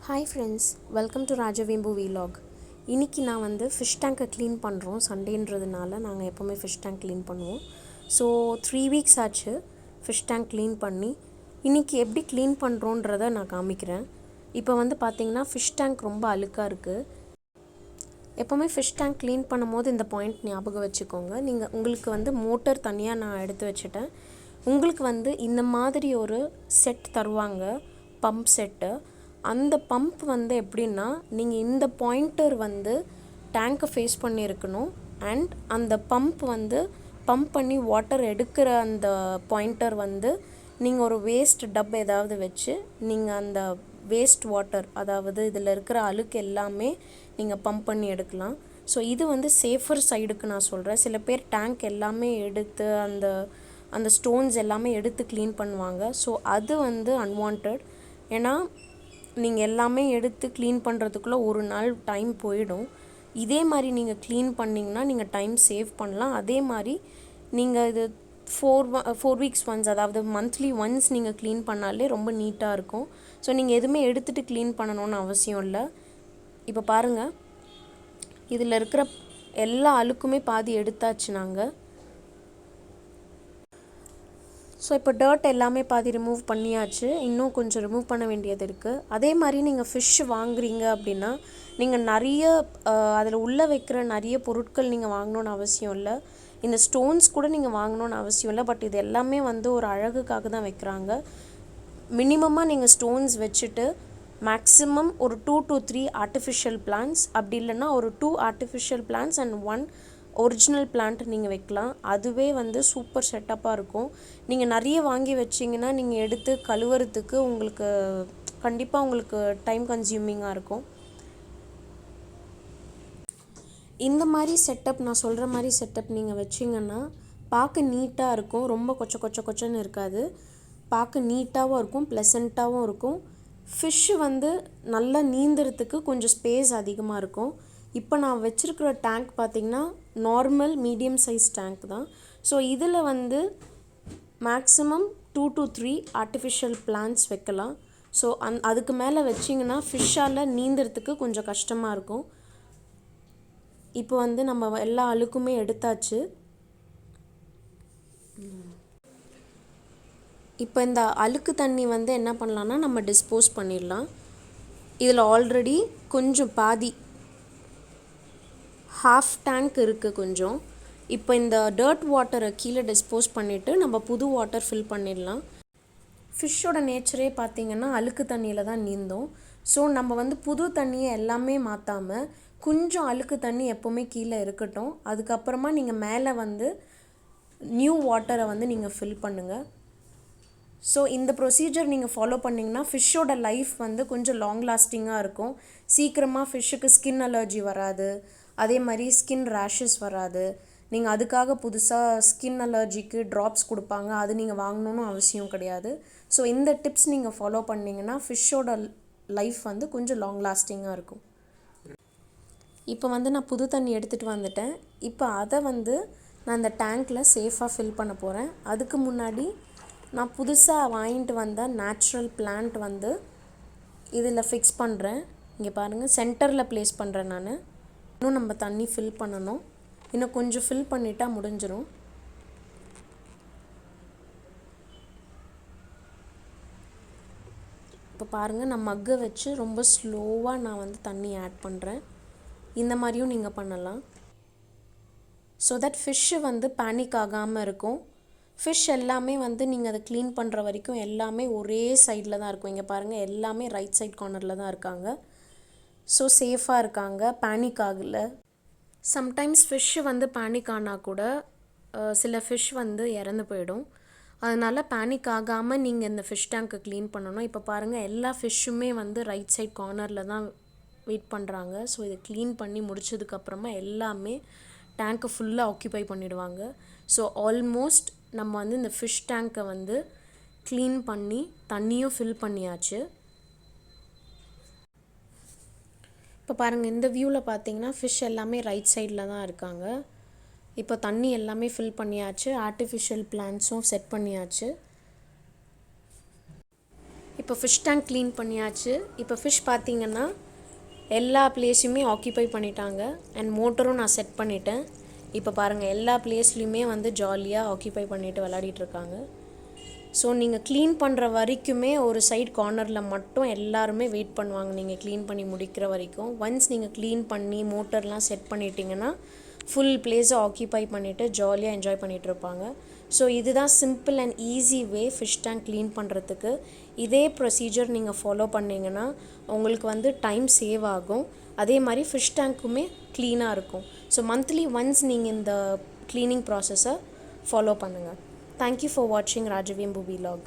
Hi friends, welcome to Rajavembu vlog. இன்றைக்கி நான் வந்து ஃபிஷ் டேங்கை க்ளீன் பண்ணுறோம். சண்டேன்றதுனால நாங்கள் எப்போவுமே ஃபிஷ் டேங்க் க்ளீன் பண்ணுவோம். ஸோ 3 வீக்ஸ் ஆச்சு ஃபிஷ் டேங்க் க்ளீன் பண்ணி. இன்றைக்கி எப்படி க்ளீன் பண்ணுறோன்றதை நான் காமிக்கிறேன். இப்போ வந்து பார்த்திங்கன்னா ஃபிஷ் டேங்க் ரொம்ப அழுக்காக இருக்குது. எப்போவுமே ஃபிஷ் டேங்க் க்ளீன் பண்ணும் போது இந்த பாயிண்ட் ஞாபகம் வச்சுக்கோங்க. உங்களுக்கு வந்து மோட்டர் தனியாக நான் எடுத்து வச்சுட்டேன். உங்களுக்கு வந்து இந்த மாதிரி ஒரு செட் தருவாங்க, பம்ப் செட்டு. அந்த பம்ப் வந்து எப்படின்னா, நீங்கள் இந்த பாயிண்டர் வந்து டேங்க்கை ஃபேஸ் பண்ணியிருக்கணும். அண்ட் அந்த பம்ப் வந்து பம்ப் பண்ணி வாட்டர் எடுக்கிற அந்த பாயிண்டர் வந்து நீங்கள் ஒரு வேஸ்ட் டப் ஏதாவது வச்சு நீங்கள் அந்த வேஸ்ட் வாட்டர், அதாவது இதில் இருக்கிற அழுக்கு எல்லாமே நீங்கள் பம்ப் பண்ணி எடுக்கலாம். ஸோ இது வந்து சேஃபர் சைடுக்கு நான் சொல்கிறேன். சில பேர் டேங்க் எல்லாமே எடுத்து அந்த ஸ்டோன்ஸ் எல்லாமே எடுத்து க்ளீன் பண்ணுவாங்க. ஸோ அது வந்து அன்வான்ட். ஏன்னா நீங்கள் எல்லாமே எடுத்து க்ளீன் பண்ணுறதுக்குள்ளே ஒரு நாள் டைம் போயிடும். இதே மாதிரி நீங்கள் க்ளீன் பண்ணிங்கன்னா நீங்கள் டைம் சேவ் பண்ணலாம். அதே மாதிரி நீங்கள் இது 4 வீக்ஸ் ஒன்ஸ், அதாவது மந்த்லி ஒன்ஸ் நீங்கள் க்ளீன் பண்ணாலே ரொம்ப நீட்டாக இருக்கும். ஸோ நீங்கள் எதுவுமே எடுத்துகிட்டு க்ளீன் பண்ணணுன்னு அவசியம் இல்லை. இப்போ பாருங்கள், இதில் இருக்கிற எல்லா அழுக்குமே பாதி எடுத்தாச்சு நாங்கள். ஸோ இப்போ டர்ட் எல்லாமே பாதி ரிமூவ் பண்ணியாச்சு. இன்னும் கொஞ்சம் ரிமூவ் பண்ண வேண்டியது இருக்குது. அதே மாதிரி நீங்கள் ஃபிஷ் வாங்குறீங்க அப்படின்னா நீங்கள் நிறைய அதில் உள்ளே வைக்கிற நிறைய பொருட்கள் நீங்கள் வாங்கணுன்னு அவசியம் இல்லை. இந்த ஸ்டோன்ஸ் கூட நீங்கள் வாங்கணுன்னு அவசியம் இல்லை. பட் இது எல்லாமே வந்து ஒரு அழகுக்காக தான் வைக்கிறாங்க. மினிமமாக நீங்கள் ஸ்டோன்ஸ் வச்சுட்டு மேக்ஸிமம் ஒரு 2 to 3 ஆர்டிஃபிஷியல் பிளான்ட்ஸ், அப்படி இல்லைன்னா ஒரு 2 artificial plants and 1 original plant நீங்கள் வைக்கலாம். அதுவே வந்து சூப்பர் செட்டப்பாக இருக்கும். நீங்கள் நிறைய வாங்கி வச்சிங்கன்னா நீங்கள் எடுத்து கழுவுறதுக்கு உங்களுக்கு கண்டிப்பாக உங்களுக்கு டைம் கன்சியூமிங்காக இருக்கும். இந்த மாதிரி செட்டப், நான் சொல்கிற மாதிரி செட்டப் நீங்கள் வச்சிங்கன்னா பார்க்க நீட்டாக இருக்கும். ரொம்ப கொச்சன்னு இருக்காது. பார்க்க நீட்டாகவும் இருக்கும், ப்ளசண்ட்டாகவும் இருக்கும். ஃபிஷ்ஷு வந்து நல்லா நீந்துறதுக்கு கொஞ்சம் ஸ்பேஸ் அதிகமாக இருக்கும். இப்போ நான் வச்சுருக்கிற டேங்க் பார்த்திங்கன்னா நார்மல் மீடியம் சைஸ் டேங்க் தான். ஸோ இதில் வந்து மேக்ஸிமம் 2 to 3 ஆர்டிஃபிஷியல் பிளான்ட்ஸ் வைக்கலாம். ஸோ அதுக்கு மேலே வச்சிங்கன்னா ஃபிஷ்ஷால் நீந்துறதுக்கு கொஞ்சம் கஷ்டமாக இருக்கும். இப்போ வந்து நம்ம எல்லா அழுக்குமே எடுத்தாச்சு. இப்போ இந்த அழுக்கு தண்ணி வந்து என்ன பண்ணலான்னா நம்ம டிஸ்போஸ் பண்ணிடலாம். இதில் ஆல்ரெடி கொஞ்சம் பாதி ஹாஃப் டேங்க் இருக்குது கொஞ்சம். இப்போ இந்த டர்ட் வாட்டரை கீழே டிஸ்போஸ் பண்ணிவிட்டு நம்ம புது வாட்டர் ஃபில் பண்ணிடலாம். ஃபிஷ்ஷோட நேச்சரே பார்த்திங்கன்னா அழுக்கு தண்ணியில் தான் நீந்தும். ஸோ நம்ம வந்து புது தண்ணியை எல்லாமே மாற்றாமல் கொஞ்சம் அழுக்கு தண்ணி எப்போவுமே கீழே இருக்கட்டும். அதுக்கப்புறமா நீங்கள் மேலே வந்து நியூ வாட்டரை வந்து நீங்கள் ஃபில் பண்ணுங்கள். ஸோ இந்த ப்ரொசீஜர் நீங்கள் ஃபாலோ பண்ணிங்கன்னா ஃபிஷ்ஷோட லைஃப் வந்து கொஞ்சம் லாங் லாஸ்டிங்காக இருக்கும். சீக்கிரமாக ஃபிஷ்ஷுக்கு ஸ்கின் அலர்ஜி வராது. அதே மாதிரி ஸ்கின் ரேஷஸ் வராது. நீங்கள் அதுக்காக புதுசாக ஸ்கின் அலர்ஜிக்கு ட்ராப்ஸ் கொடுப்பாங்க, அது நீங்கள் வாங்கணுன்னு அவசியம் கிடையாது. ஸோ இந்த டிப்ஸ் நீங்கள் ஃபாலோ பண்ணிங்கன்னா ஃபிஷ்ஷோட லைஃப் வந்து கொஞ்சம் லாங் லாஸ்டிங்காக இருக்கும். இப்போ வந்து நான் புது தண்ணி எடுத்துகிட்டு வந்துட்டேன். இப்போ அதை வந்து நான் இந்த டேங்க்கில் சேஃபாக ஃபில் பண்ண போகிறேன். அதுக்கு முன்னாடி நான் புதுசாக வாங்கிட்டு வந்த நேச்சுரல் பிளான்ட் வந்து இதில் ஃபிக்ஸ் பண்ணுறேன். இங்கே பாருங்கள், சென்டரில் ப்ளேஸ் பண்ணுறேன் நான். இன்னும் நம்ம தண்ணி ஃபில் பண்ணணும். இன்னும் கொஞ்சம் ஃபில் பண்ணிட்டா முடிஞ்சிடும். இப்போ பாருங்கள், நான் மக்கை வச்சு ரொம்ப ஸ்லோவாக நான் வந்து தண்ணி ஆட் பண்ணுறேன். இந்த மாதிரியும் நீங்கள் பண்ணலாம். ஸோ தட் ஃபிஷ்ஷு வந்து பேனிக் ஆகாமல் இருக்கும். ஃபிஷ் எல்லாமே வந்து நீங்கள் அதை க்ளீன் பண்ணுற வரைக்கும் எல்லாமே ஒரே சைடில் தான் இருக்கும். இங்கே பாருங்கள், எல்லாமே ரைட் சைட் கார்னரில் தான் இருக்காங்க. ஸோ சேஃபாக இருக்காங்க, பேனிக் ஆகலை. சம்டைம்ஸ் ஃபிஷ்ஷு வந்து பேனிக் ஆனால் கூட சில ஃபிஷ் வந்து இறந்து போயிடும். அதனால் பேனிக் ஆகாமல் நீங்கள் இந்த ஃபிஷ் டேங்க்கை க்ளீன் பண்ணணும். இப்போ பாருங்கள், எல்லா ஃபிஷ்ஷுமே வந்து ரைட் சைட் கார்னரில் தான் வெயிட் பண்ணுறாங்க. ஸோ இதை க்ளீன் பண்ணி முடிச்சதுக்கப்புறமா எல்லாமே டேங்க்கை ஃபுல்லாக ஆக்கியூபை பண்ணிவிடுவாங்க. ஸோ ஆல்மோஸ்ட் நம்ம வந்து இந்த ஃபிஷ் டேங்க்கை வந்து க்ளீன் பண்ணி தண்ணியும் ஃபில் பண்ணியாச்சு. இப்போ பாருங்கள், இந்த வியூவில் பார்த்தீங்கன்னா ஃபிஷ் எல்லாமே ரைட் சைடில் தான் இருக்காங்க. இப்போ தண்ணி எல்லாமே ஃபில் பண்ணியாச்சு, ஆர்டிஃபிஷியல் பிளான்ட்ஸும் செட் பண்ணியாச்சு. இப்போ ஃபிஷ் டேங்க் க்ளீன் பண்ணியாச்சு. இப்போ ஃபிஷ் பார்த்தீங்கன்னா எல்லா பிளேஸுமே ஆக்கியபை பண்ணிட்டாங்க. அண்ட் மோட்டரும் நான் செட் பண்ணிட்டேன். இப்போ பாருங்கள், எல்லா பிளேஸ்லையுமே வந்து ஜாலியாக ஆக்கியபை பண்ணிவிட்டு விளையாடிட்டுருக்காங்க. ஸோ நீங்கள் க்ளீன் பண்ணுற வரைக்குமே ஒரு சைட் கார்னரில் மட்டும் எல்லாருமே வெயிட் பண்ணுவாங்க நீங்கள் க்ளீன் பண்ணி முடிக்கிற வரைக்கும். ஒன்ஸ் நீங்கள் க்ளீன் பண்ணி மோட்டர்லாம் செட் பண்ணிட்டீங்கன்னா ஃபுல் பிளேஸை ஆக்கியபை பண்ணிவிட்டு ஜாலியாக என்ஜாய் பண்ணிகிட்டு இருப்பாங்க. ஸோ இதுதான் simple and easy way fish tank clean பண்ணுறதுக்கு. இதே ப்ரொசீஜர் நீங்கள் ஃபாலோ பண்ணிங்கன்னா உங்களுக்கு வந்து டைம் சேவ் ஆகும். அதே மாதிரி ஃபிஷ் டேங்க்குமே க்ளீனாக இருக்கும். ஸோ மந்த்லி ஒன்ஸ் நீங்கள் இந்த க்ளீனிங் ப்ராசஸை ஃபாலோ பண்ணுங்கள். Thank you for watching Rajavembu Vlog.